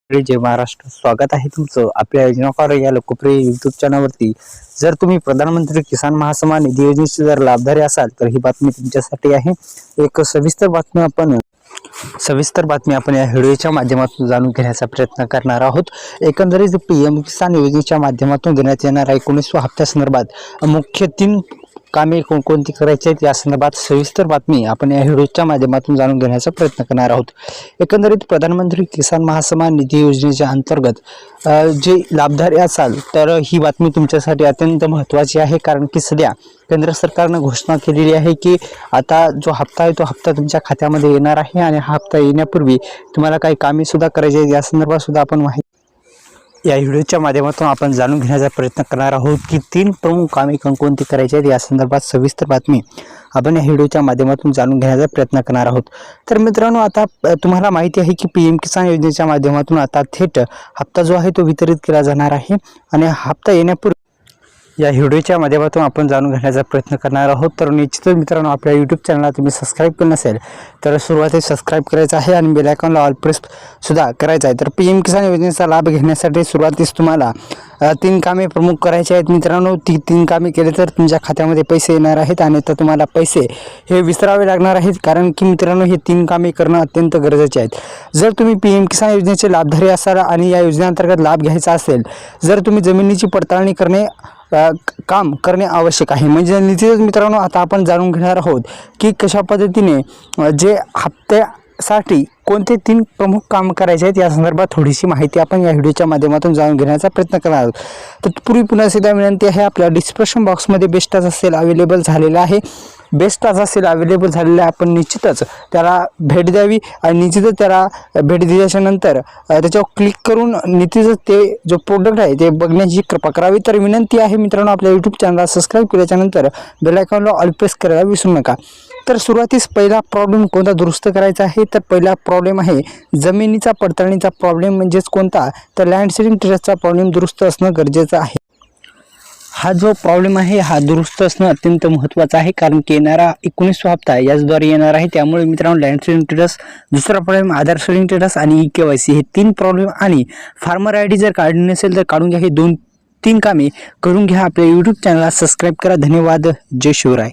जय महाराष्ट्र. स्वागत आहे तुमचं आपल्या योजना या लोकप्रिय युट्यूब चॅनलवरती. जर तुम्ही प्रधानमंत्री किसान महासन्मान निधी योजनेचे जर लाभधारी असाल तर ही बातमी तुमच्यासाठी आहे. एक सविस्तर बातमी आपण या व्हिडिओच्या माध्यमातून जाणून घेण्याचा प्रयत्न करणार आहोत. एकंदरीत पीएम किसान योजनेच्या माध्यमातून देण्यात येणाऱ्या 19व्या हप्त्यासंदर्भात मुख्य 3 कामे कोणकोणती करायची आहेत या संदर्भात सविस्तर बातमी आपण या व्हिडिओच्या माध्यमातून जाणून घेण्याचा प्रयत्न करणार आहोत. एकंदरीत प्रधानमंत्री किसान महासन्मान निधी योजनेच्या अंतर्गत जे लाभधारी असाल तर ही बातमी तुमच्यासाठी अत्यंत महत्त्वाची आहे. कारण की सध्या केंद्र सरकारने घोषणा केलेली आहे की आता जो हप्ता आहे तो हप्ता तुमच्या खात्यामध्ये येणार आहे आणि हा हप्ता येण्यापूर्वी तुम्हाला काही कामे सुद्धा करायची आहेत या संदर्भात सुद्धा आपण माहिती या व्हिडिओच्या माध्यमातून आपण जाणून घेण्याचा प्रयत्न करणार आहोत की 3 प्रमुख कामे कोणकोणती करायची आहेत या संदर्भात सविस्तर बातमी आपण या व्हिडिओच्या माध्यमातून जाणून घेण्याचा प्रयत्न करणार आहोत. तर मित्रांनो, आता तुम्हाला माहिती आहे की पीएम किसान योजनेच्या माध्यमातून आता थेट हप्ता जो आहे तो वितरित केला जाणार आहे आणि हप्ता येण्यापूर्वी या व्हिडिओच्या माध्यमातून आपण जाणून घेण्याचा प्रयत्न करणार आहोत. तर निश्चितच मित्रांनो, आपल्या यूट्यूब चॅनलला तुम्ही सबस्क्राईब केलं नसेल तर सुरुवातीस सबस्क्राईब करायचं आहे आणि बेल आयकॉनला ऑल प्रेस सुद्धा करायचं आहे. तर पीएम किसान योजनेचा लाभ घेण्यासाठी सुरुवातीस तुम्हाला 3 कामे प्रमुख करायचे आहेत मित्रांनो. 3 कामे केले तर तुमच्या खात्यामध्ये पैसे येणार आहेत आणि तर तुम्हाला पैसे हे विसरावे लागणार आहेत. कारण की मित्रांनो, हे 3 कामे करणं अत्यंत गरजेचे आहेत. जर तुम्ही पीएम किसान योजनेचे लाभधारी असाल आणि या योजनेअंतर्गत लाभ घ्यायचा असेल, जर तुम्ही जमिनीची पडताळणी काम करणे आवश्यक आहे. म्हणजे निश्चितच मित्रांनो, आता आपण जाणून घेणार आहोत की कशा पद्धतीने जे हप्त्यासाठी कोणते 3 प्रमुख काम करायचे आहेत या संदर्भात थोडीशी माहिती आपण या व्हिडिओच्या माध्यमातून जाणून घेण्याचा प्रयत्न करणार आहोत. तत्पूर्वी पुन्हा एकदा विनंती आहे, आपल्या डिस्क्रिप्शन बॉक्समध्ये बेस्ट टास्क सेल अवेलेबल झालेला आहे. बेस्ट टास्क सेल अवेलेबल झालेला आहे. आपण निश्चितच त्याला भेट द्यावी आणि निश्चितच त्याला भेट दिल्याच्या नंतर त्याच्यावर क्लिक करून निश्चितच ते जो प्रोडक्ट आहे ते बघण्याची कृपा करावी. तर विनंती आहे मित्रांनो, आपल्या यूट्यूब चॅनलला सबस्क्राईब केल्याच्या नंतर बेल आयकॉनला ऑल प्रेस करायला विसरू नका. तर सुरुवातीस पहिला प्रॉब्लेम कोणता दुरुस्त करायचा आहे, तर पहिला प्रॉब्लेम आहे जमिनीचा पडताळणीचा प्रॉब्लेम. म्हणजेच कोणता, तर लँड सीडिंग टेस्टचा प्रॉब्लेम दुरुस्त असणं गरजेचं आहे. हा जो प्रॉब्लेम आहे हा दुरुस्त असणं अत्यंत महत्त्वाचं आहे. कारण की येणारा 19वा हप्ता याचद्वारे येणार आहे. त्यामुळे मित्रांनो, लँड सीडिंग टेस्ट, दुसरा प्रॉब्लेम आधार सीडिंग टेस्ट आणि EKYC हे 3 प्रॉब्लेम आणि फार्मर ID जर काढली नसेल तर काढून घ्या. हे 2-3 कामे करून घ्या. आपल्या यूट्यूब चॅनलला सबस्क्राईब करा. धन्यवाद. जय शिवराय.